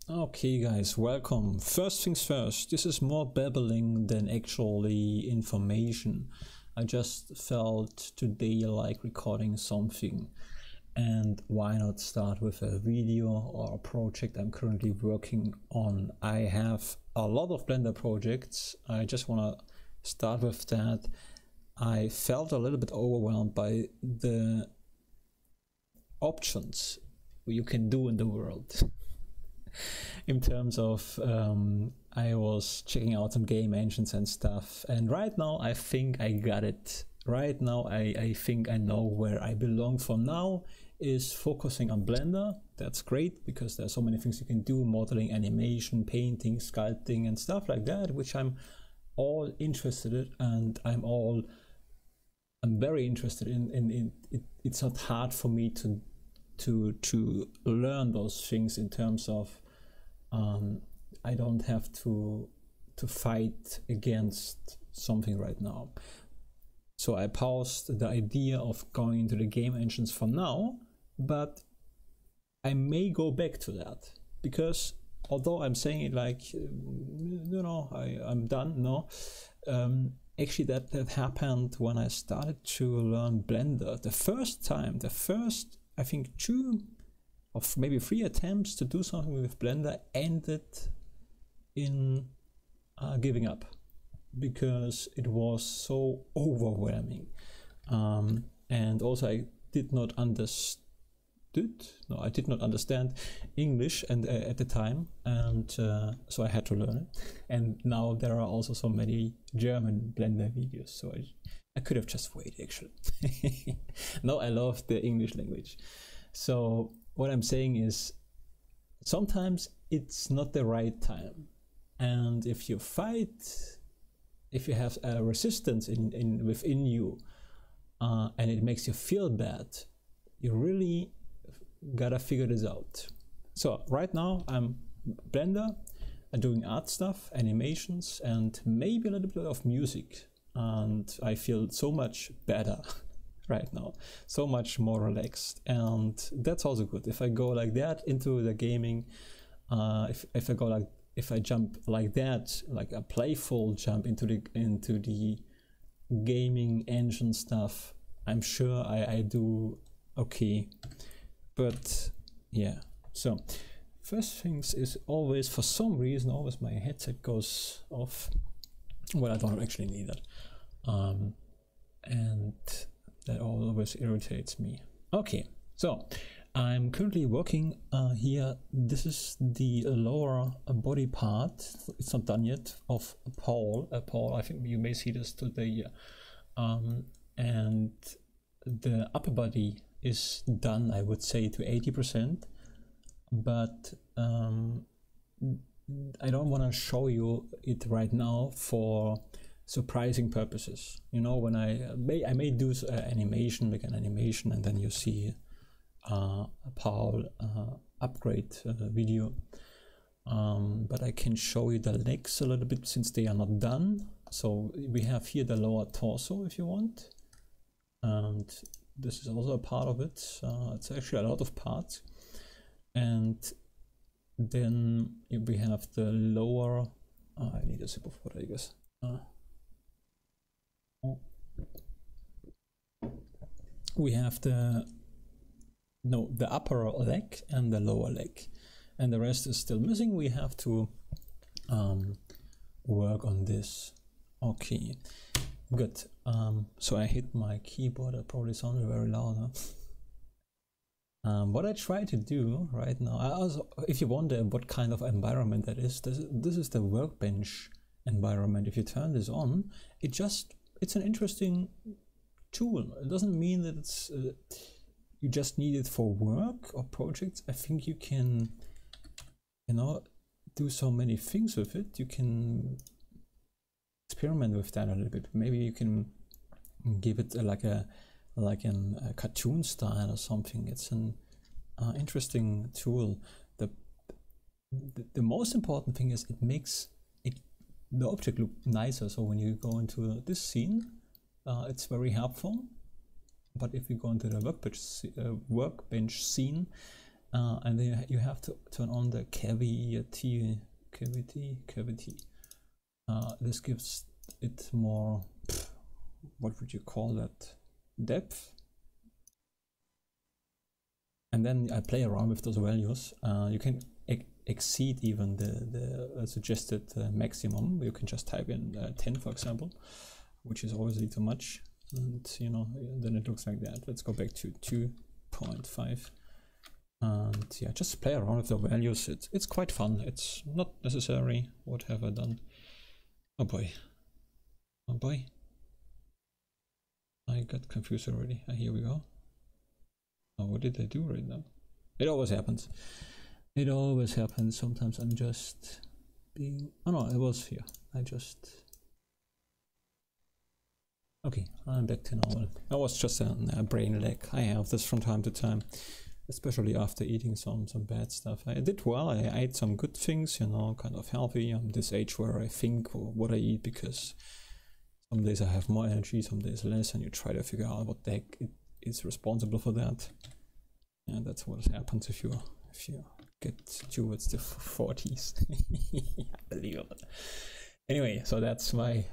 Okay guys, welcome. First things first, this is more babbling than actually information. I just felt today like recording something, and why not start with a video or a project I'm currently working on. I have a lot of Blender projects. I just want to start with that. I felt a little bit overwhelmed by the options you can do in the world. In terms of I was checking out some game engines and stuff, and right now I think I got it. Right now I think I know where I belong. For now is focusing on Blender. That's great because there's so many things you can do: modeling, animation, painting, sculpting and stuff like that, which I'm all interested in, and I'm very interested in it. It's not hard for me to learn those things in terms of I don't have to fight against something right now. So I paused the idea of going into the game engines for now, but I may go back to that, because although I'm saying it like, you know, I'm done, no. Actually that happened when I started to learn Blender. The first I think 2 or maybe 3 attempts to do something with Blender ended in giving up, because it was so overwhelming. And also I did not understand English and at the time, and so I had to learn it. And now there are also so many German Blender videos, so I could have just waited actually. No, I love the English language. So what I'm saying is, sometimes it's not the right time, and if you have a resistance within you, and it makes you feel bad, you really gotta figure this out. So right now I'm Blender, I'm doing art stuff, animations, and maybe a little bit of music, and I feel so much better right now, so much more relaxed, and that's also good. If I go like that into the gaming, if I jump like that, like a playful jump into the gaming engine stuff, I'm sure I do okay. But yeah, so first things is always, for some reason, always my headset goes off. Well, I don't actually need that, and that always irritates me. Okay, so I'm currently working here. This is the lower body part. It's not done yet, of Paul. I think you may see this today. And the upper body is done, I would say, to 80%. But I don't want to show you it right now for surprising purposes. You know, when I may do animation, like an animation, and then you see a Paul upgrade video, but I can show you the legs a little bit since they are not done. So we have here the lower torso if you want, and this is also a part of it. It's actually a lot of parts, and then we have the lower I need a sip of water, I guess. We have the upper leg and the lower leg, and the rest is still missing. We have to work on this. Okay, good. So I hit my keyboard. It probably sounded very loud, huh? What I try to do right now, if you wonder what kind of environment that is, this is the workbench environment. If you turn this on, it's an interesting tool. It doesn't mean that it's you just need it for work or projects. I think you can, you know, do so many things with it. You can experiment with that a little bit. Maybe you can give it like a cartoon style or something. It's an interesting tool. The most important thing is it makes the object look nicer. So when you go into this scene, it's very helpful. But if you go into the workbench scene, and then you have to turn on the cavity. This gives it more, what would you call that, depth. And then I play around with those values. You can exceed even the suggested maximum. You can just type in 10, for example, which is obviously too much. And you know, then it looks like that. Let's go back to 2.5. And yeah, just play around with the values. It's quite fun. It's not necessary. What have I done? Oh boy. Oh boy. I got confused already. Here we go. Oh, what did I do right now? It always happens. It always happens. Sometimes I'm just being... Oh no, it was here. I just... Okay, I'm back to normal. That was just a brain lag. I have this from time to time, especially after eating some bad stuff. I did well. I ate some good things, you know, kind of healthy. I'm this age where I think what I eat, because some days I have more energy, some days less, and you try to figure out what the heck is responsible for that. And that's what happens if you get towards the 40s. Unbelievable. Anyway, so that's my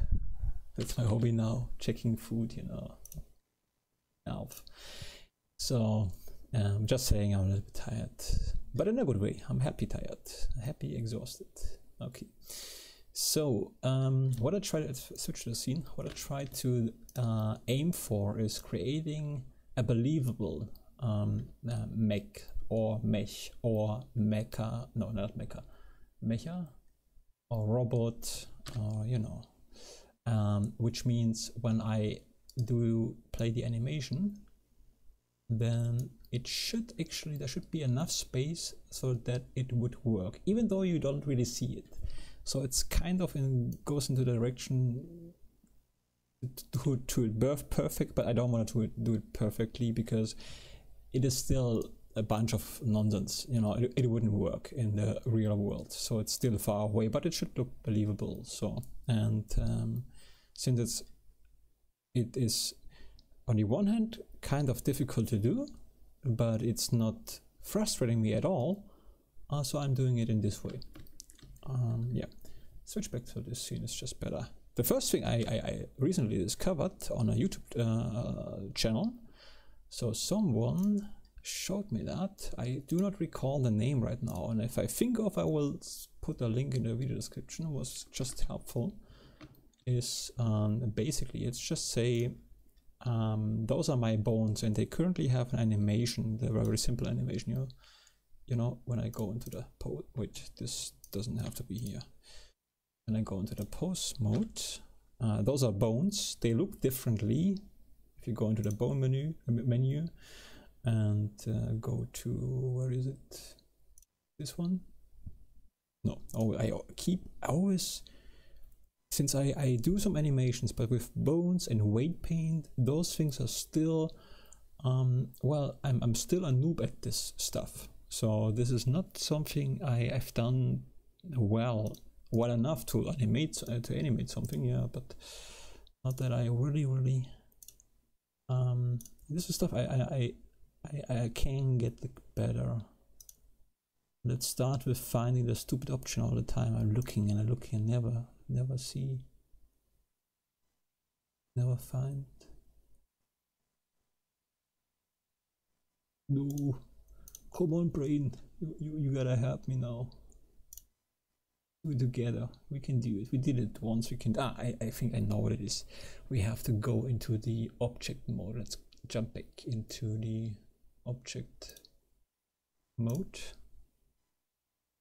hobby now, checking food, you know. Health. So I'm just saying I'm a little bit tired, but in a good way. I'm happy tired, happy exhausted. Okay. So what I try to switch the scene. What I try to aim for is creating a believable mech or mesh or mecha. No, not mecha. Mecha or robot, or you know. Which means when I do play the animation, then it should actually, there should be enough space so that it would work, even though you don't really see it. So it's kind of goes into the direction to it perfect, but I don't want to do it perfectly, because it is still a bunch of nonsense, you know. It wouldn't work in the real world, so it's still far away, but it should look believable. So, and since it is on the one hand kind of difficult to do, but it's not frustrating me at all, so I'm doing it in this way. Yeah, switch back to this scene is just better. The first thing I recently discovered on a YouTube channel, so someone showed me that. I do not recall the name right now, and if I think of, I will put a link in the video description. It was just helpful. Is basically, it's just say those are my bones, and they currently have an animation, the very simple animation. You know, when I go into the pose, wait, this doesn't have to be here. When I go into the pose mode, those are bones. They look differently. If you go into the bone menu and go to, where is it? This one? No. Oh, I always. Since I do some animations, but with bones and weight paint, those things are still, well, I'm still a noob at this stuff. So this is not something I've done well enough to animate something, yeah, but not that I really, this is stuff I can get better. Let's start with finding the stupid option all the time. I'm looking and never see, never find. No, come on, brain, you gotta help me now. We're together, we can do it. We did it once, we can. I think I know what it is. We have to go into the object mode. Let's jump back into the object mode,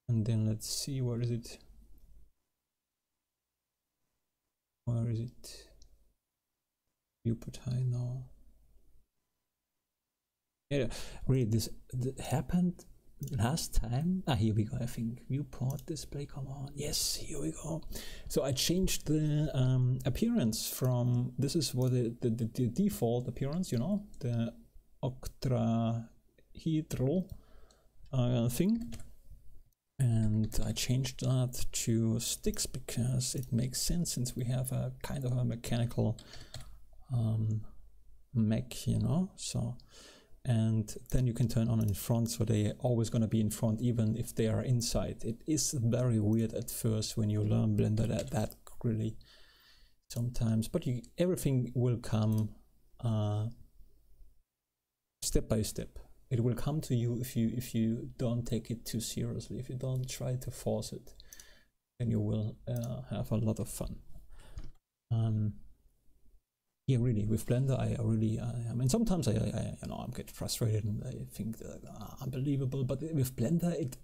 and then let's see, where is it? Where is it? Viewport high now. Yeah, really, this happened last time. Here we go. I think viewport display. Come on, yes, here we go. So I changed the appearance from, this is what the default appearance, you know, the octahedral thing. And I changed that to sticks because it makes sense, since we have a kind of a mechanical mech, you know. So and then you can turn on in front, so they're always going to be in front even if they are inside. It is very weird at first when you learn Blender, that really sometimes, but everything will come step by step. It will come to you if you don't take it too seriously, if you don't try to force it, then you will have a lot of fun. Yeah, really, with Blender, I mean, sometimes I you know, I get frustrated and I think that unbelievable, but with Blender, it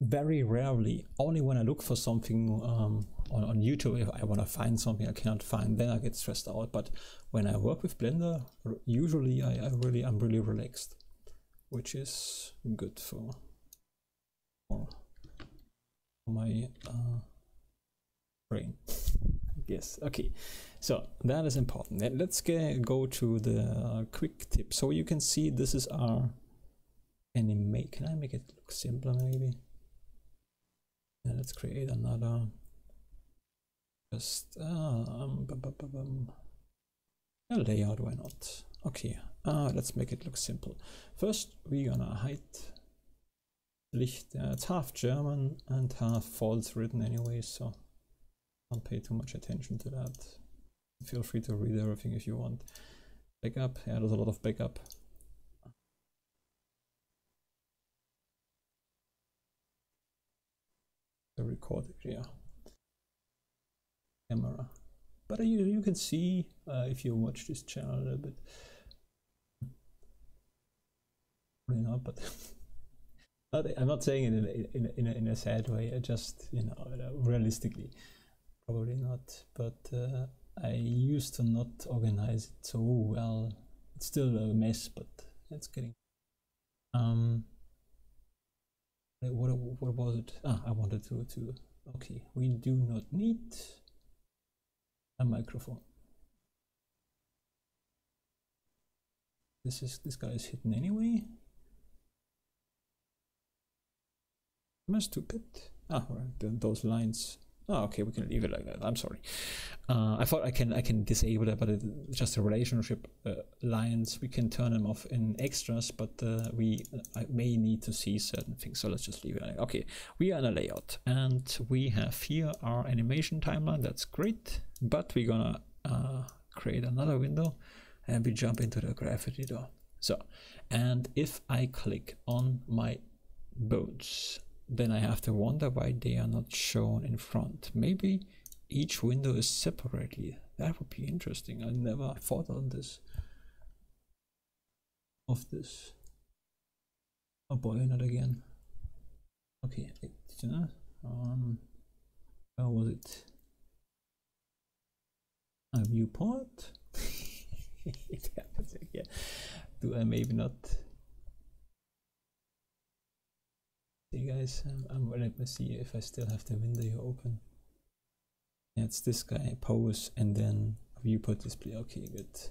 very rarely, only when I look for something on YouTube, if I want to find something I cannot find, then I get stressed out. But when I work with Blender, usually I'm really relaxed, which is good for my brain. Yes, okay, so that is important. Let's go to the quick tip. So you can see this is our anime. Can I make it look simpler maybe? Yeah, let's create another, just a layout, why not? Okay, let's make it look simple. First we're gonna hide Licht. It's half German and half false written anyway, so don't pay too much attention to that. Feel free to read everything if you want. Backup, yeah, there's a lot of backup. The recording, yeah. Camera. But you can see if you watch this channel a little bit. Probably not, but I'm not saying it in a sad way. I just, you know, realistically. Probably not, but I used to not organize it so well. It's still a mess, but it's getting. What was it? I wanted to. Okay, we do not need a microphone. This guy is hidden anyway. Am I stupid? Right, those lines. Oh, okay, we can leave it like that. I'm sorry. I thought I can disable that, but it's just a relationship lines. We can turn them off in extras, but I may need to see certain things. So let's just leave it like that. Okay, we are in a layout, and we have here our animation timeline. That's great, but we're gonna create another window, and we jump into the graph editor. So, and if I click on my bones, then I have to wonder why they are not shown in front. Maybe each window is separately. That would be interesting. I never thought on this. Oh boy, not again. Okay, how was it? A viewport? It happens again. Do I maybe not? See guys, let me see if I still have the window open. Yeah, it's this guy, pose, and then viewport display. Okay, good.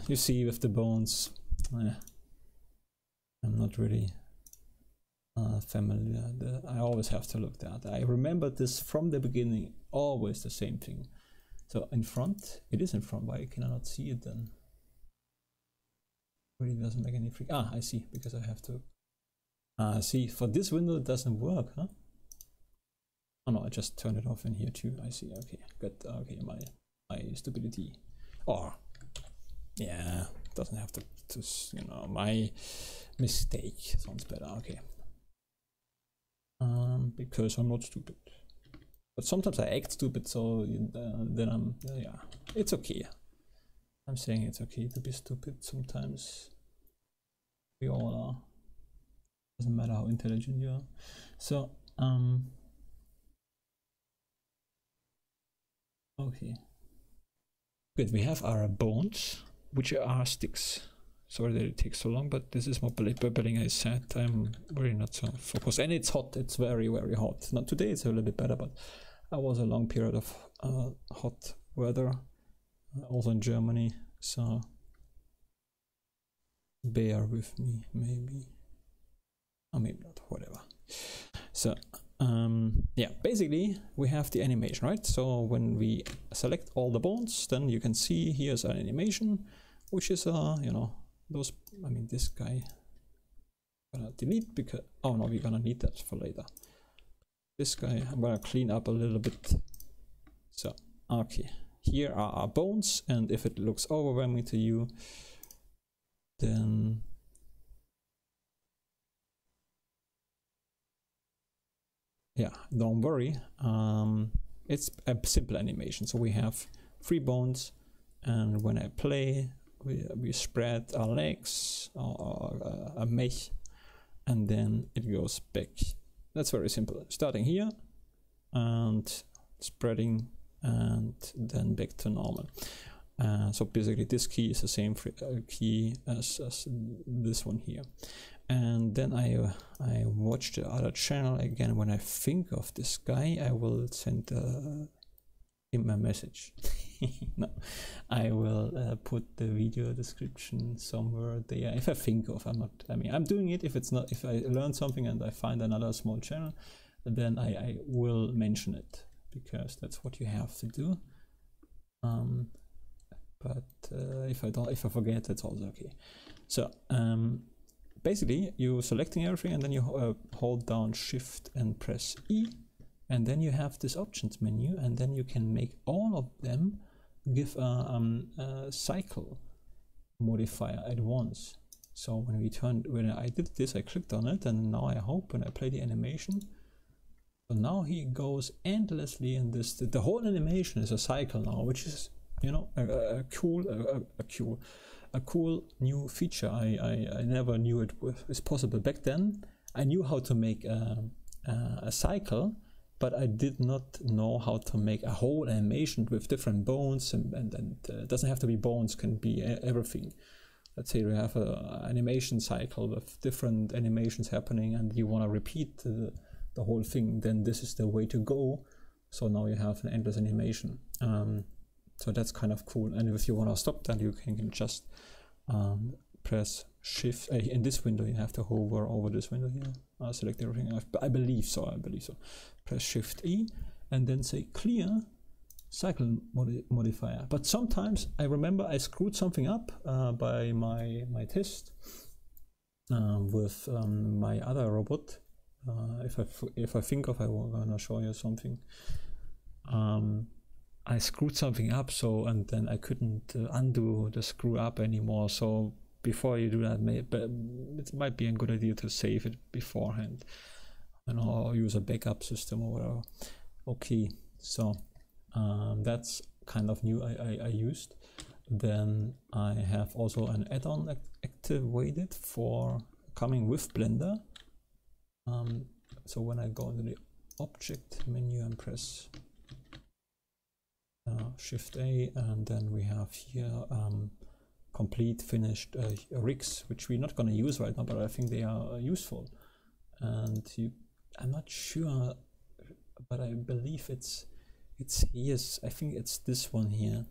You see with the bones, I'm not really familiar. I always have to look at that. I remember this from the beginning, always the same thing. So in front, it is in front. Why can I not see it then? Really doesn't make any freak. I see, because I have to. See, for this window it doesn't work, huh? Oh no, I just turned it off in here too. I see. Okay, good. Okay, my stupidity. Or yeah, doesn't have to you know, my mistake sounds better. Okay. Because I'm not stupid, but sometimes I act stupid, so then I'm yeah, it's okay. I'm saying it's okay to be stupid sometimes. We all are. Doesn't matter how intelligent you are. So okay, good. We have our bones, which are sticks. Sorry that it takes so long, but this is more bubbling. I said I'm really not so focused, and it's hot. It's very hot. Not today. It's a little bit better, but I was a long period of hot weather, also in Germany. So bear with me, maybe. Or maybe not, whatever. So yeah, basically we have the animation, right? So when we select all the bones, then you can see here's an animation which is you know, those, I mean, this guy I'm gonna delete because, oh no, we're gonna need that for later. This guy I'm gonna clean up a little bit. So okay, here are our bones, and if it looks overwhelming to you, then yeah, don't worry. It's a simple animation. So we have 3 bones, and when I play, we spread our legs or a mesh, and then it goes back. That's very simple. Starting here and spreading, and then back to normal. So basically this key is the same key as this one here. And then I watch the other channel again. When I think of this guy, I will send him a message. No, I will put the video description somewhere there if I think of. I'm doing it. If it's not, if I learn something and I find another small channel, then I will mention it, because that's what you have to do. But if I forget, that's also okay. So basically, you're selecting everything, and then you hold down Shift and press E, and then you have this options menu, and then you can make all of them give a cycle modifier at once. So when I did this, I clicked on it, and now I hope when I play the animation, so now he goes endlessly in this. The whole animation is a cycle now, which is, you know, a cool new feature. I never knew it was possible back then. I knew how to make a cycle, but I did not know how to make a whole animation with different bones, and it doesn't have to be bones, can be everything. Let's say you have an animation cycle with different animations happening, and you want to repeat the whole thing, then this is the way to go. So now you have an endless animation. So that's kind of cool. And if you want to stop that, you can just press Shift. In this window, you have to hover over this window here. Select everything. I believe so. Press Shift E, and then say clear cycle modifier. But sometimes I remember I screwed something up by my test with my other robot. If I think of, I'm gonna show you something. I screwed something up, and then I couldn't undo the screw up anymore. So before you do that, it might be a good idea to save it beforehand, or use a backup system or whatever. Okay, so that's kind of new. I used. Then I have also an add-on activated for coming with Blender. So when I go into the object menu and press Shift A, and then we have here complete finished rigs, which we're not going to use right now, but I think they are useful. And I'm not sure, but I believe it's here. I think it's this one here.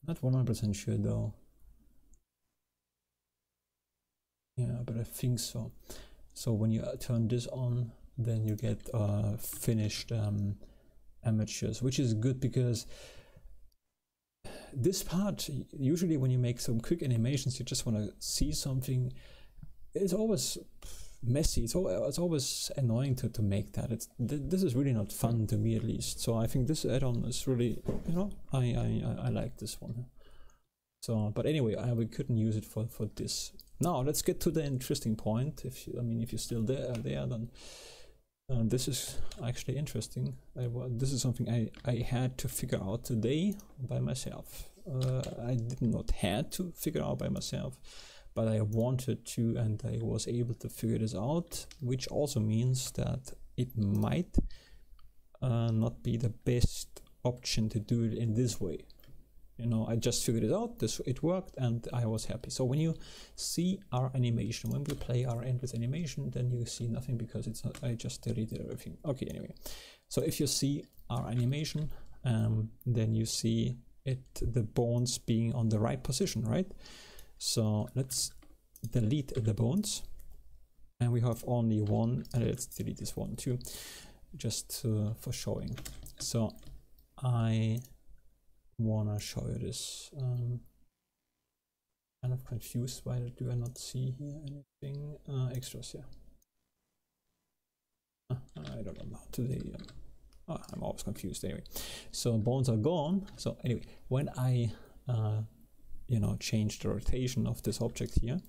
Not 100% sure though. Yeah, but I think so. So when you turn this on, then you get finished amateurs, which is good, because this part, usually when you make some quick animations, you just want to see something. It's always messy. It's always annoying to make that. This is really not fun to me, at least. So I think this add-on is really, you know, I like this one. So, but anyway, we couldn't use it for this. Now let's get to the interesting point. If you're still there, then this is actually interesting. This is something I had to figure out today by myself. I did not had to figure out by myself, but I wanted to, and I was able to figure this out, which also means that it might not be the best option to do it in this way. You know, I just figured it out, it worked, and I was happy. So when you see our animation, when we play our endless animation, then you see nothing, because it's not, I just deleted everything. Okay, anyway. So if you see our animation, then you see the bones being on the right position, right? So let's delete the bones, and we have only one, and let's delete this one too, just for showing. So I wanna show you this. kind of confused. Why do I not see here anything extras? Yeah, I don't know today. I'm always confused anyway. So bones are gone. So anyway, when I you know, change the rotation of this object here,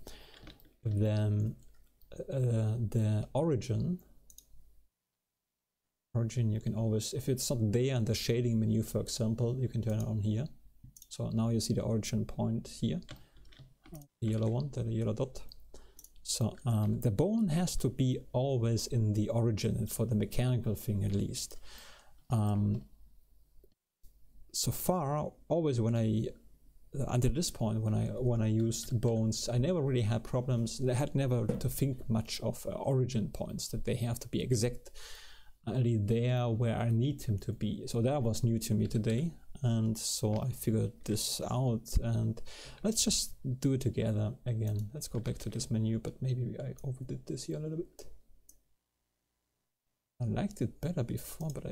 then the origin you can always, if it's not there in the shading menu, for example, you can turn it on here. So now you see the origin point here, the yellow one, the yellow dot. So the bone has to be always in the origin for the mechanical thing at least. So far, always when I until this point, when I used bones, I never really had problems. I had never to think much of origin points, that they have to be exactly there where I need them to be. So that was new to me today, and so I figured this out. And let's just do it together again. Let's go back to this menu, but maybe I overdid this here a little bit. I liked it better before, but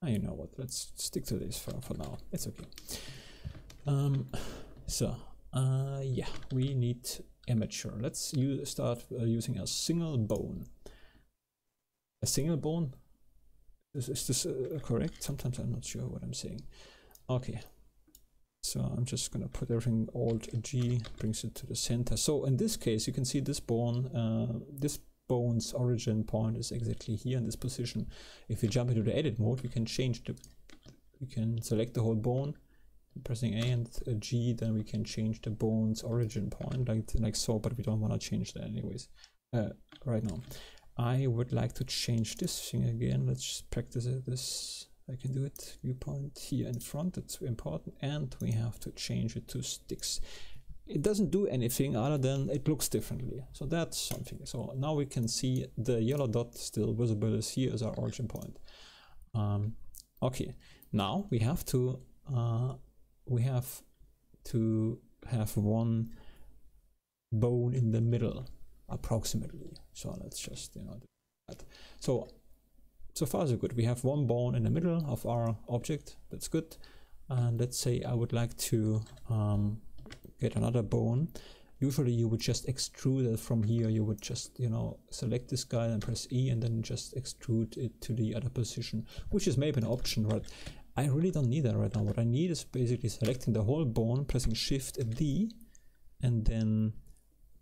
you know what, let's stick to this for now. It's okay. Yeah, we need amateur. Let's start using a single bone. A single bone? Is this correct? Sometimes I'm not sure what I'm saying. Okay, so I'm just gonna put everything Alt G, brings it to the center. So in this case, you can see this bone, this bone's origin point is exactly here in this position. If you jump into the edit mode, we can change we can select the whole bone, pressing A and G, then we can change the bone's origin point like so, but we don't want to change that anyways right now. I would like to change this thing again. Let's just practice this. I can do it. Viewpoint here in front, it's important, and we have to change it to sticks. It doesn't do anything other than it looks differently. So that's something. So now we can see the yellow dot still visible as here as our origin point. Okay, now we have to have one bone in the middle approximately. So let's just, you know, do that. So far so good. We have one bone in the middle of our object. That's good. And let's say I would like to get another bone. Usually you would just extrude it from here. You would just, you know, select this guy and press E and then just extrude it to the other position, which is maybe an option, but I really don't need that right now. What I need is basically selecting the whole bone, pressing Shift D, and then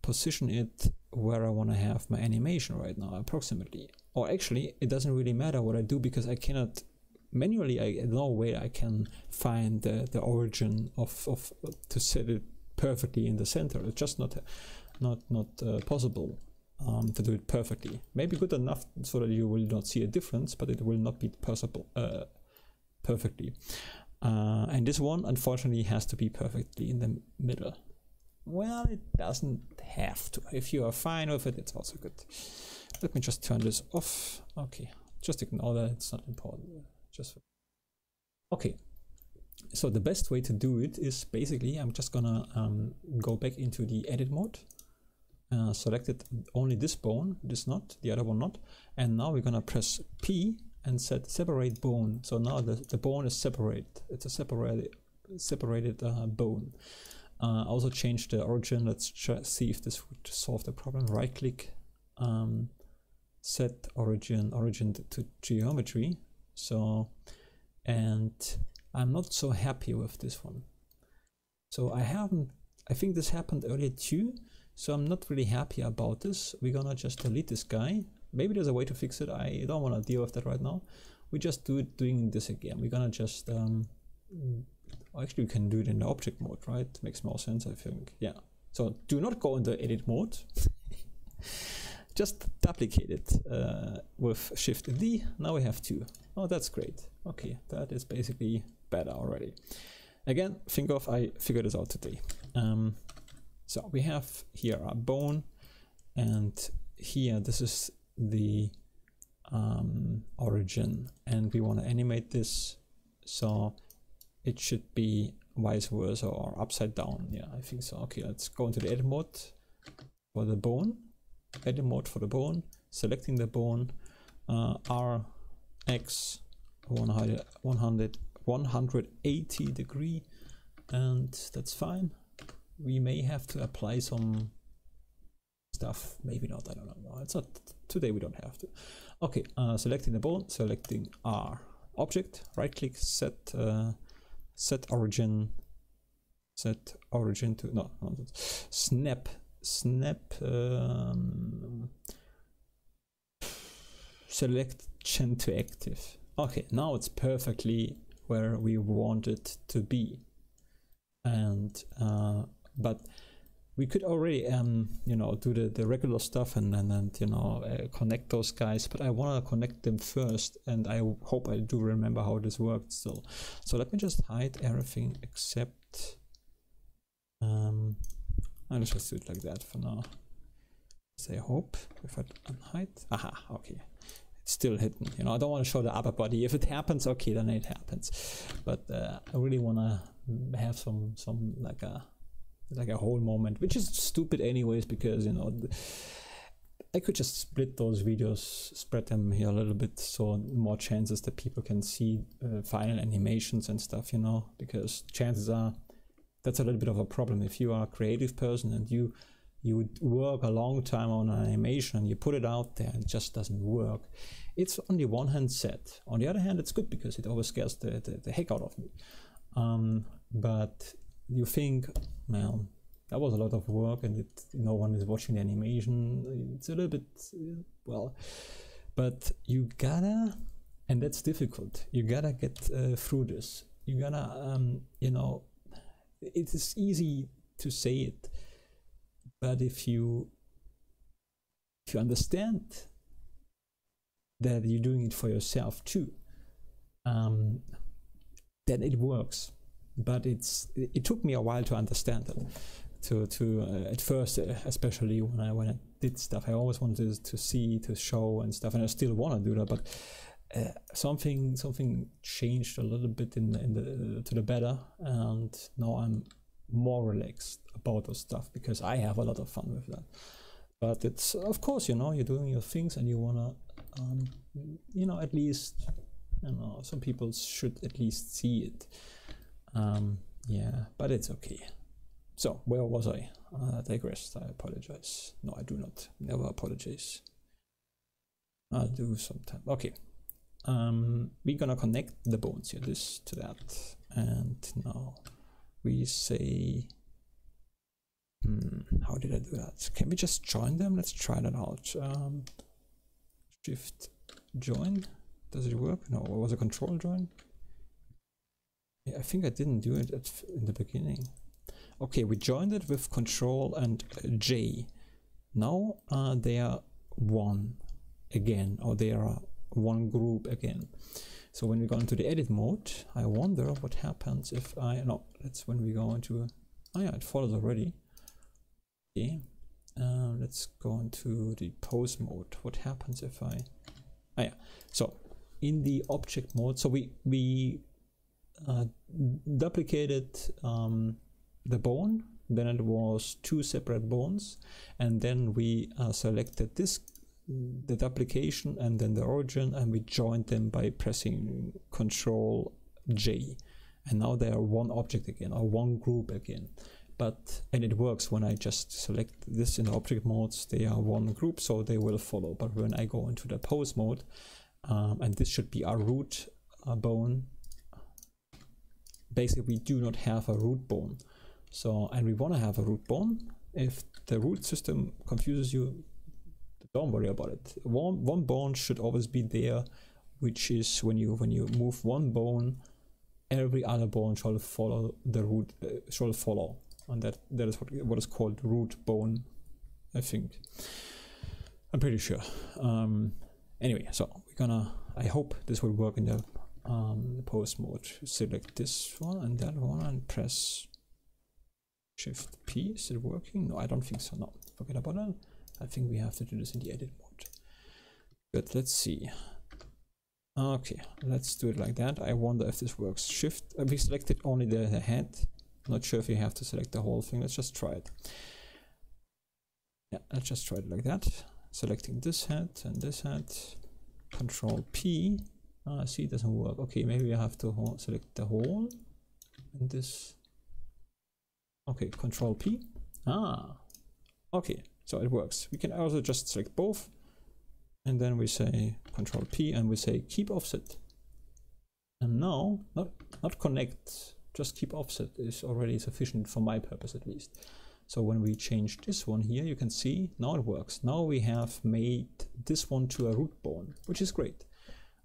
position it where I want to have my animation right now, approximately. Or actually, it doesn't really matter what I do, because I cannot manually, no way I can find the origin of to set it perfectly in the center. It's just not possible to do it perfectly. Maybe good enough so that you will not see a difference, but it will not be possible perfectly. And this one unfortunately has to be perfectly in the middle. Well, it doesn't have to. If you are fine with it, it's also good. Let me just turn this off. Okay, just ignore that, it's not important. Okay, so the best way to do it is basically, I'm just gonna go back into the edit mode, selected only this bone, this not, the other one not, and now we're gonna press P and set separate bone. So now the bone is separate. It's a separated bone. Also change the origin. Let's see if this would solve the problem. Right click, set origin to geometry. So, and I'm not so happy with this one. So I think this happened earlier too, so I'm not really happy about this. We're gonna just delete this guy. Maybe there's a way to fix it. I don't want to deal with that right now. We just doing this again. We're gonna just actually we can do it in the object mode, right? Makes more sense, I think. Yeah. So do not go in the edit mode. Just duplicate it with Shift D. Now we have two. Oh, that's great. Okay, that is basically better already. Again, I figured this out today. So we have here a bone, and here this is the origin, and we want to animate this, so it should be vice versa or upside down. Yeah, I think so. Okay, let's go into the edit mode for the bone. Edit mode for the bone, selecting the bone, RX 180 degree, and that's fine. We may have to apply some stuff, maybe not, I don't know. It's not today, we don't have to. Okay, selecting the bone, selecting our object, right click, set origin to no snap selection to active. Okay, now it's perfectly where we want it to be. And but we could already you know, do the regular stuff and you know, connect those guys, but I want to connect them first, and I hope I do remember how this worked still. So let me just hide everything except I'll just do it like that for now. Say hope if I unhide. Aha, okay. It's still hidden, you know. I don't want to show the upper body. If it happens, okay, then it happens. But I really want to have some like a whole moment, which is stupid anyways, because, you know, I could just split those videos, spread them here a little bit, so more chances that people can see final animations and stuff, you know, because chances are that's a little bit of a problem. If you are a creative person and you work a long time on an animation and you put it out there and it just doesn't work, it's on the one hand sad. On the other hand, it's good because it always scares the heck out of me. But you think, man, that was a lot of work and no one is watching the animation. It's a little bit, well, but you gotta, and that's difficult, you gotta get through this. You gotta, you know, it is easy to say it, but if you understand that you're doing it for yourself too, then it works. But it took me a while to understand it. At first, especially when I did stuff, I always wanted to see, to show and stuff, and I still want to do that. But something changed a little bit to the better, and now I'm more relaxed about those stuff because I have a lot of fun with that. But it's, of course, you know, you're doing your things and you wanna, you know, at least, you know, some people should at least see it. Yeah, but it's okay. So where was I? I digressed. I apologize. No, I do not. Never apologize. I'll do sometime. Okay. We're gonna connect the bones here, this to that, and now we say, how did I do that? Can we just join them? Let's try that out. Shift join. Does it work? No, it was a control join. Yeah, I think I didn't do it in the beginning. Okay, we joined it with control and J. Now they are one again, or they are one group again. So when we go into the edit mode, I wonder what happens if no, that's when we go into, oh yeah, it follows already. Okay, let's go into the pose mode. What happens if oh yeah, so in the object mode, so we duplicated the bone, then it was two separate bones, and then we selected the duplication and then the origin, and we joined them by pressing Control J, and now they are one object again, or one group again. And it works when I just select this in the object modes, they are one group, so they will follow. But when I go into the pose mode, and this should be our root bone, basically we do not have a root bone. So, and we want to have a root bone. If the root system confuses you, don't worry about it. One bone should always be there, which is when you move one bone, every other bone shall follow the root, and that is what is called root bone, I think. I'm pretty sure. Anyway, so we're gonna, I hope this will work in the pose mode. Select this one and that one and press Shift P. Is it working? No, I don't think so. No, forget about that. I think we have to do this in the edit mode. But let's see. Okay, let's do it like that. I wonder if this works. Shift, we selected only the head. Not sure if you have to select the whole thing. Let's just try it. Yeah, let's just try it like that. Selecting this head and this head. Control P. See, it doesn't work. Okay, maybe I have to select the whole and this Okay, Control P. Okay, so it works. We can also just select both, and then we say Control P, and we say keep offset. And now, not connect, just keep offset is already sufficient for my purpose at least. So when we change this one here, you can see now it works. Now we have made this one to a root bone, which is great.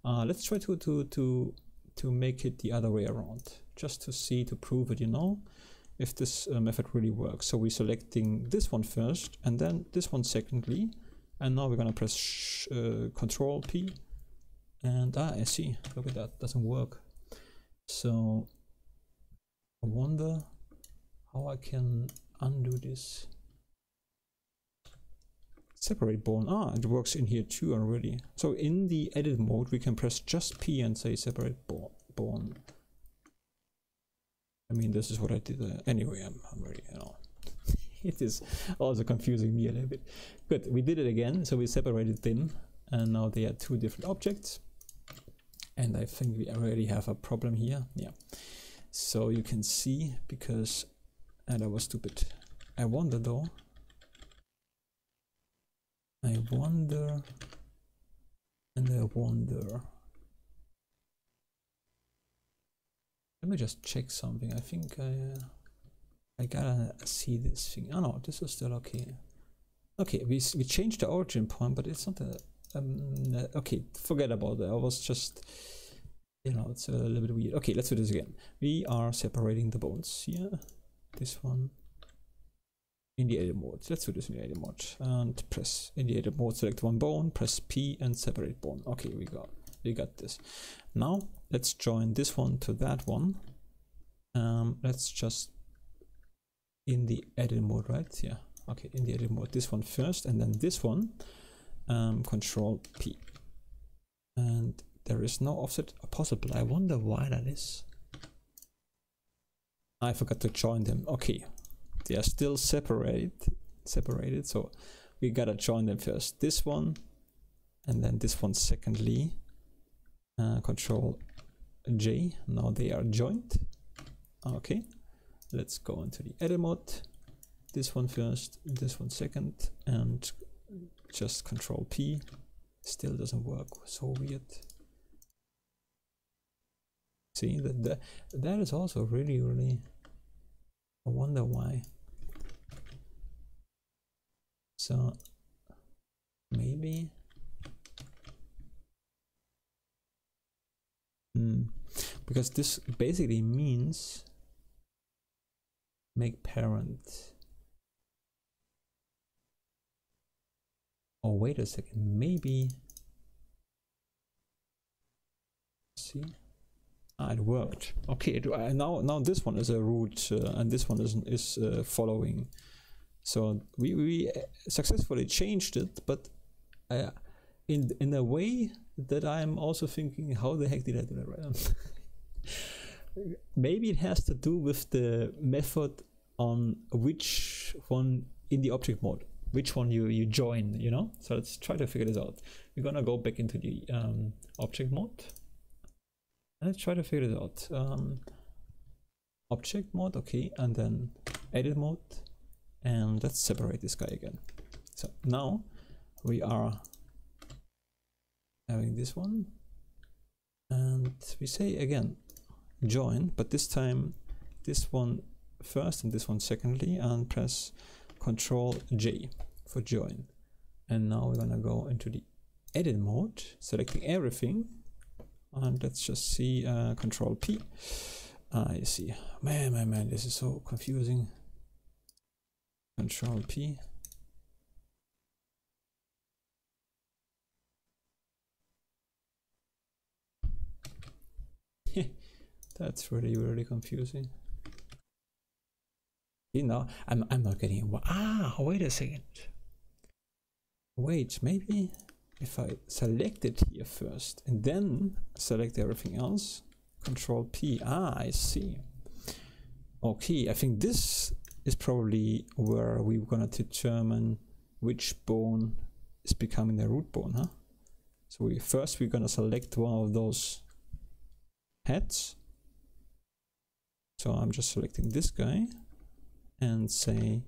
Let's try to make it the other way around, just to see, to prove it, you know, if this method really works. So we're selecting this one first, and then this one secondly, and now we're gonna press Control P. And I see, look at that, doesn't work. So I wonder how I can undo this. Separate bone, it works in here too already. So in the edit mode we can press just P and say separate bone. I mean, this is what I did anyway. I'm very, you know, it is also confusing me a little bit. Good, we did it again, so we separated them, and now they are two different objects. And I think we already have a problem here. Yeah. So you can see, because, and I was stupid. I wonder though. I wonder. Let me just check something. I think I gotta see this thing. Oh no, this is still okay. Okay, we changed the origin point, but it's not a okay, forget about that. I was just, you know, it's a little bit weird. Okay, let's do this again. We are separating the bones here. This one in the edit mode. Let's do this in the edit mode and press in the edit mode. Select one bone, press P and separate bone. Okay, we got this. Now let's join this one to that one. Let's just in the edit mode, right? Yeah. Okay, in the edit mode, this one first, and then this one. Control P, and there is no offset possible. I wonder why that is. I forgot to join them. Okay, they are still separated, so we gotta join them first. This one, and then this one secondly. Control J. Now they are joined. Okay, let's go into the edit mode. This one first, this one second, and just Control P. Still doesn't work. So weird. See, that is also really, I wonder why. So maybe because this basically means make parent. Oh, wait a second, maybe. See, it worked. Okay, now this one is a root, and this one is following. So we successfully changed it, but in a way that I'm also thinking, how the heck did I do that right? Maybe it has to do with the method on which one in the object mode. Which one you join, you know? So let's try to figure this out. We're gonna go back into the object mode. Let's try to figure this out. Object mode, okay, and then edit mode, and let's separate this guy again. So now we are having this one, and we say again join, but this time this one first and this one secondly, and press Control J for join. And now we're gonna go into the edit mode, selecting everything, and let's just see Control P. You see, man, this is so confusing. Control P. That's really confusing. You know, I'm not getting it. Wait a second. Wait, maybe if I select it here first and then select everything else, Control P. I see. Okay, I think this is probably where we're gonna determine which bone is becoming the root bone, huh? So we're gonna select one of those heads. So I'm just selecting this guy. and say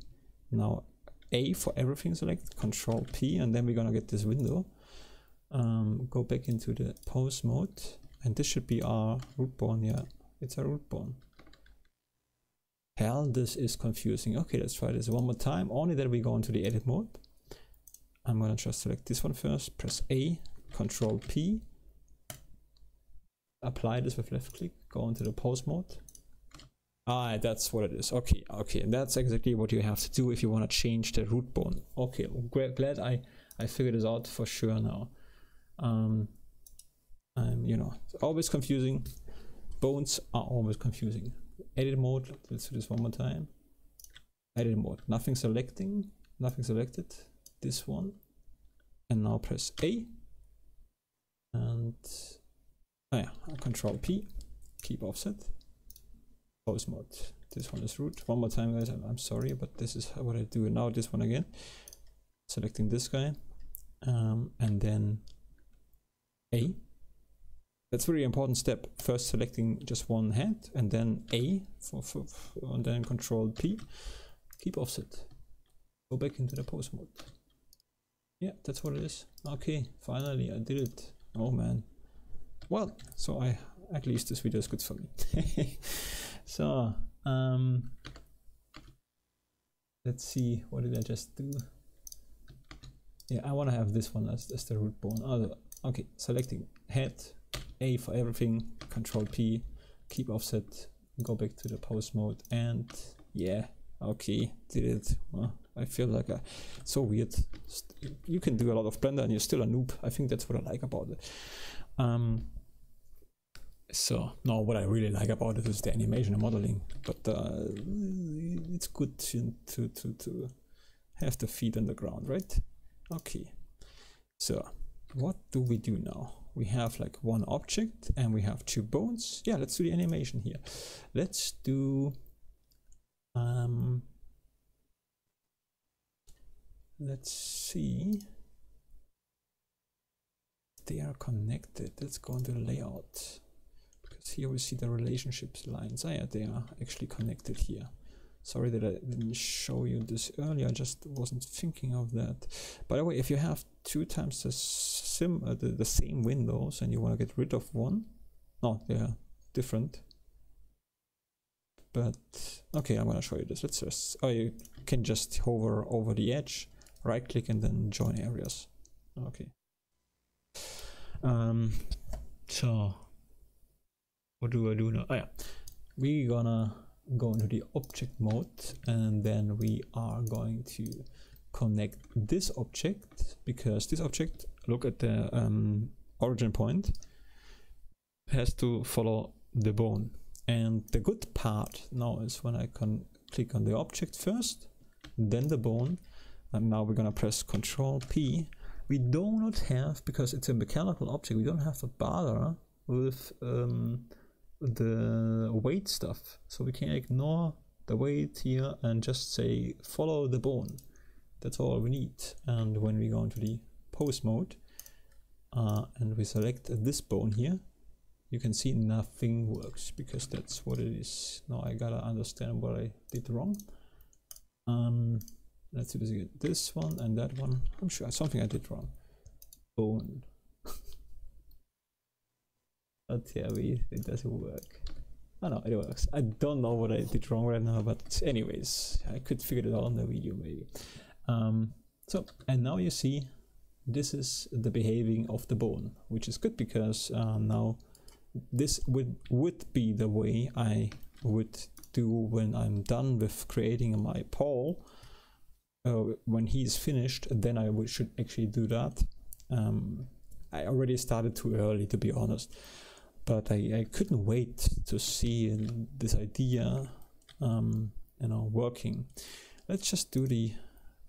now A for everything select, Control P, and then we're gonna get this window. Go back into the pose mode, and this should be our root bone. Yeah, it's a root bone. Hell, this is confusing. Okay, let's try this one more time. Only that we go into the edit mode. I'm gonna just select this one first, press A, Control P, apply this with left click, go into the pose mode. Ah, that's what it is. Okay, okay, and that's exactly what you have to do if you want to change the root bone. Okay, glad I figured this out for sure now. You know, it's always confusing. Bones are always confusing. Edit mode, let's do this one more time. Edit mode, nothing selecting, nothing selected. This one, and now press A, and oh yeah, Control P, keep offset. Pose mode. This one is root. One more time, guys. I'm sorry, but this is what I do now. This one again. Selecting this guy, and then A. That's a very important step. First selecting just one hand, and then A and then Control P. Keep offset. Go back into the pose mode. Yeah, that's what it is. Okay, finally I did it. Oh man. Well, so at least this video is good for me. So let's see, what did I just do? Yeah, I want to have this one as the root bone. Oh, okay, selecting head, A for everything, Control P, keep offset, go back to the pose mode, and yeah, okay, did it. Well, I feel like so weird. You can do a lot of Blender and you're still a noob. I think that's what I like about it. So no, what I really like about it is the animation and modeling, but it's good to have the feet on the ground, right? Okay, so what do we do now? We have like one object and we have two bones. Yeah, let's do the animation here. Let's do let's see, they are connected. Let's go into the layout. Here we see the relationships lines. Ah, yeah, they are actually connected here. Sorry that I didn't show you this earlier, I just wasn't thinking of that. By the way, if you have two times the same windows and you want to get rid of one, no, they are different. But okay, I'm gonna show you this. Let's just, oh, you can just hover over the edge, right click, and then join areas. Okay. So what do I do now? Oh yeah, we're gonna go into the object mode, and then we are going to connect this object, because this object, look at the origin point, has to follow the bone. And the good part now is when I can click on the object first, then the bone, and now we're gonna press Control P. We do not have, because it's a mechanical object, we don't have to bother with the weight stuff, so we can ignore the weight here and just say follow the bone. That's all we need. And when we go into the pose mode and we select this bone here, you can see nothing works, because that's what it is. Now I gotta understand what I did wrong. Let's do this again. This one and that one. I'm sure something I did wrong. Bone. But yeah, it doesn't work. Oh no, it works. I don't know what I did wrong right now, but anyways, I could figure it out on the video maybe. So, and now you see this is the behaving of the bone, which is good, because now this would be the way I would do when I'm done with creating my pole. When he's finished, then I should actually do that. I already started too early, to be honest, but I couldn't wait to see this idea you know, working. Let's just do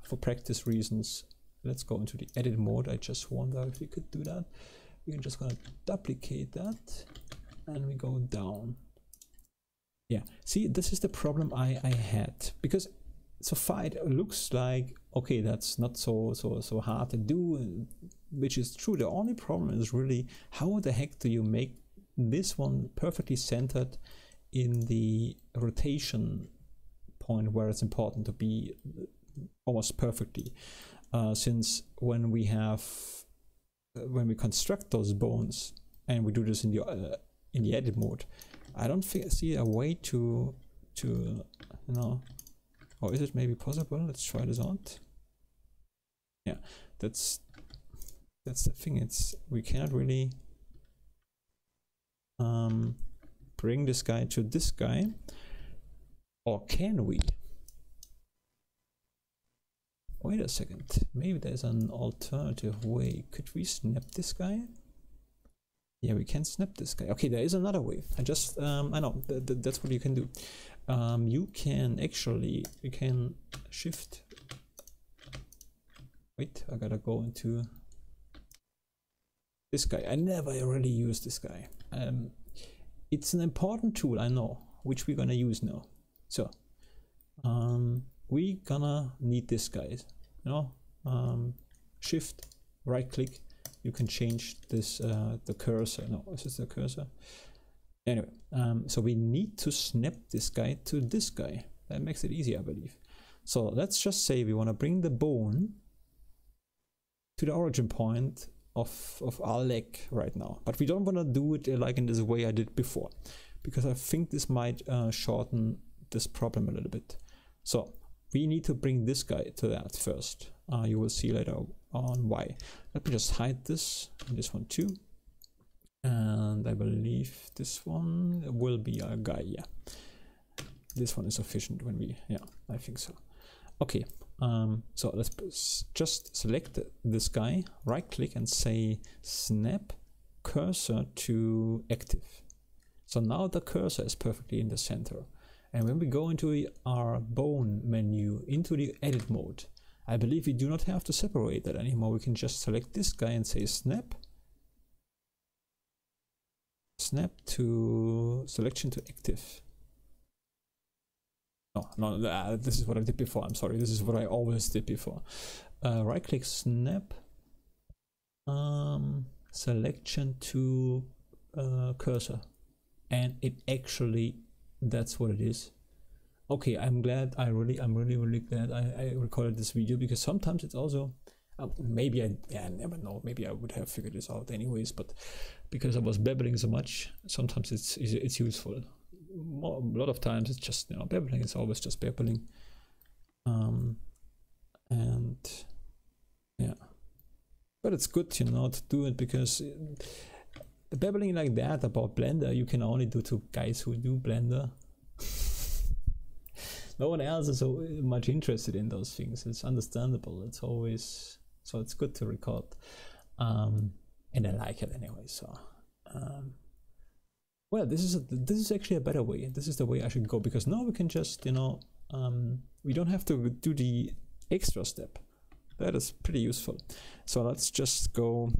for practice reasons, let's go into the edit mode. I just wonder if we could do that. We're just gonna duplicate that and we go down. Yeah, see, this is the problem I had, because so far it looks like, okay, that's not so hard to do, which is true. The only problem is really, how the heck do you make this one perfectly centered in the rotation point where it's important to be almost perfectly, since when we construct those bones and we do this in the edit mode, I don't see a way to you know, or is it maybe possible? Let's try this out. Yeah, that's the thing. We cannot really bring this guy to this guy, or can we? Wait a second, maybe there's an alternative way. Could we snap this guy? Yeah, we can snap this guy. Okay, there is another way. I know that's what you can do. You can shift. Wait, I gotta go into this guy. I never really use this guy. It's an important tool, I know, which we're gonna use now. So we gonna need this guy, you know. Shift, right click, you can change this the cursor. No, is this the cursor? Anyway, so we need to snap this guy to this guy. That makes it easy, I believe. So let's just say we want to bring the bone to the origin point of our leg right now, but we don't want to do it like in this way I did before, because I think this might shorten this problem a little bit. So we need to bring this guy to that first. You will see later on why. Let me just hide this and this one too, and I believe this one will be our guy. Yeah, this one is sufficient when we, yeah, I think so. Okay, so let's just select this guy, right click and say snap cursor to active. So now the cursor is perfectly in the center. And when we go into our bone menu, into the edit mode, I believe we do not have to separate that anymore. We can just select this guy and say snap to selection to active. No, this is what I did before. I'm sorry, this is what I always did before. Right click, snap, selection to cursor, and it actually, that's what it is. Okay, I'm glad. I'm really glad I recorded this video, because sometimes it's also maybe I never know. Maybe I would have figured this out anyways, but because I was babbling so much, sometimes it's useful. A lot of times it's just, you know, babbling is always just babbling, and yeah, but it's good, you know, to do it, because babbling like that about Blender you can only do to guys who do Blender. No one else is so much interested in those things. It's understandable. It's always, so it's good to record, and I like it anyway. So well, this is actually a better way. This is the way I should go, because now we can just, you know, we don't have to do the extra step. That is pretty useful. So let's just go,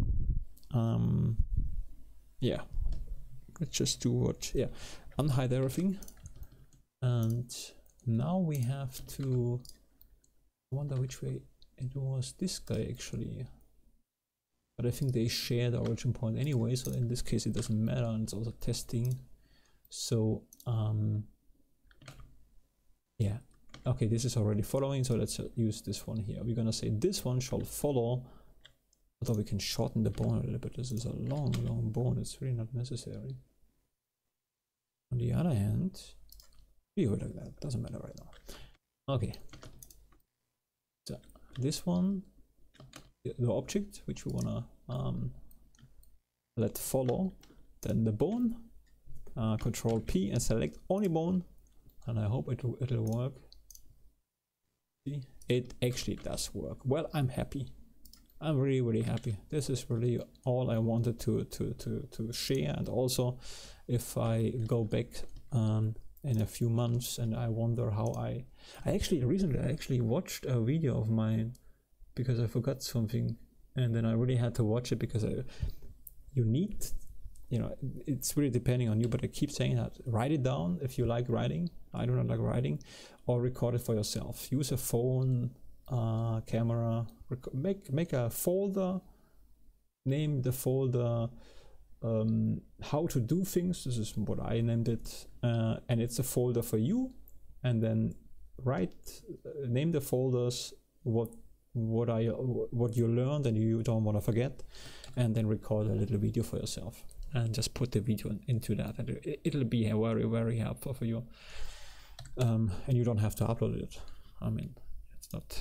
yeah, let's just do what, yeah, unhide everything. And now we have to, I wonder which way it was. This guy actually, but I think they share the origin point anyway, so in this case it doesn't matter, and it's also testing. So yeah, okay, this is already following, so let's use this one here. We're gonna say this one shall follow, although we can shorten the bone a little bit. This is a long bone, it's really not necessary. On the other hand, leave it like that, doesn't matter right now. Okay, so this one, the object which we wanna let follow, then the bone, Control P and select only bone, and I hope it'll work. See, it actually does work. Well, I'm happy. I'm really happy. This is really all I wanted to share. And also, if I go back in a few months and I wonder how I recently watched a video of mine because I forgot something, and then I really had to watch it, because you need, you know, it's really depending on you, but I keep saying that, write it down if you like writing. I do not like writing, or record it for yourself. Use a phone, camera, make a folder, name the folder how to do things. This is what I named it, and it's a folder for you, and then name the folders, what you learned and you don't want to forget, and then record a little video for yourself and just put the video into that, and it'll be very, very helpful for you. And you don't have to upload it. I mean,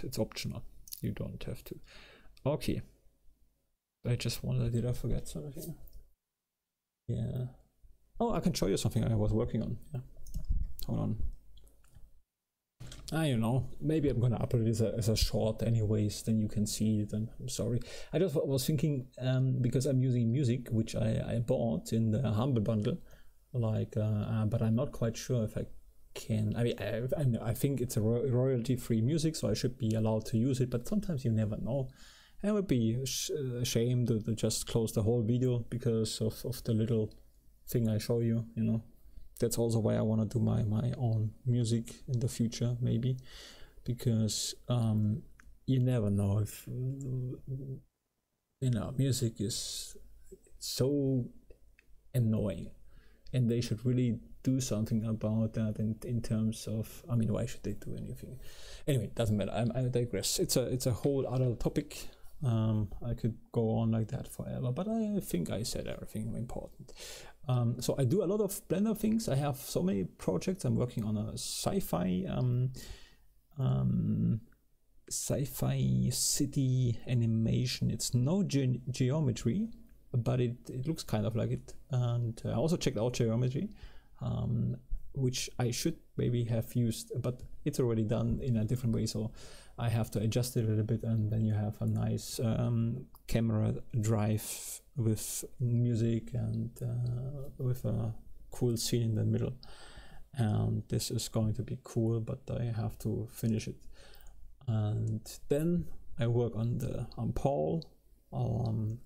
it's optional. You don't have to. Okay. Did I forget something? Yeah. Oh, I can show you something I was working on. Yeah. Hold on. I don't know. Maybe I'm gonna upload this as a short anyways, then you can see it, and I'm sorry. I just was thinking, because I'm using music, which I bought in the Humble Bundle, like, but I'm not quite sure if I can. I mean, I think it's a royalty-free music, so I should be allowed to use it, but sometimes you never know. I would be ashamed to just close the whole video because of the little thing I show you, you know. That's also why I want to do my own music in the future, maybe, because you never know if, you know, music is so annoying, and they should really do something about that in terms of, I mean, why should they do anything? Anyway, doesn't matter. I digress. It's a whole other topic. I could go on like that forever, but I think I said everything important. So I do a lot of Blender things. I have so many projects. I'm working on a sci-fi city animation. It's no geometry, but it looks kind of like it. And I also checked out geometry, which I should maybe have used, but it's already done in a different way, so I have to adjust it a little bit, and then you have a nice camera drive with music and with a cool scene in the middle. And this is going to be cool, but I have to finish it. And then I work on Paul.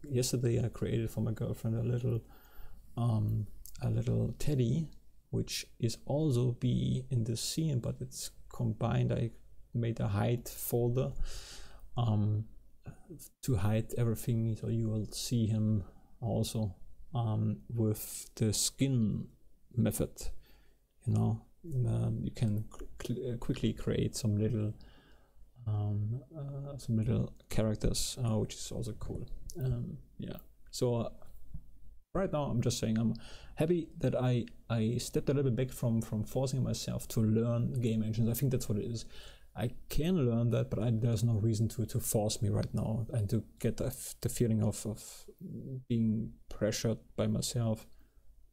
Yesterday I created for my girlfriend a little teddy, which is also be in the scene, but it's combined. I made a hide folder to hide everything, so you will see him also with the skin method. You know, you can quickly create some little characters, which is also cool. Yeah, so right now I'm just saying I'm happy that I stepped a little bit back from forcing myself to learn game engines. I think that's what it is. I can learn that, but there's no reason to force me right now and to get the feeling of being pressured by myself.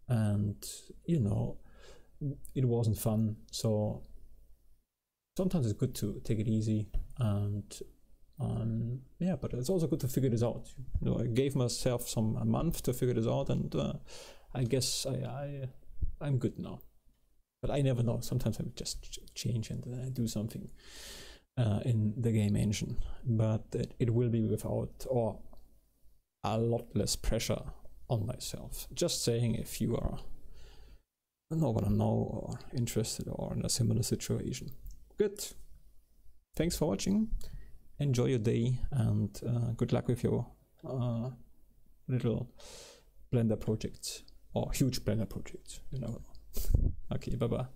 And, you know, it wasn't fun. So sometimes it's good to take it easy, and yeah, but it's also good to figure this out. You know, I gave myself a month to figure this out, and I guess I'm good now. But I never know. Sometimes I would just change and do something in the game engine, but it will be without or a lot less pressure on myself. Just saying, if you are not gonna know or interested or in a similar situation. Good. Thanks for watching. Enjoy your day, and good luck with your little Blender projects or huge Blender projects. You know. Okay, bye bye.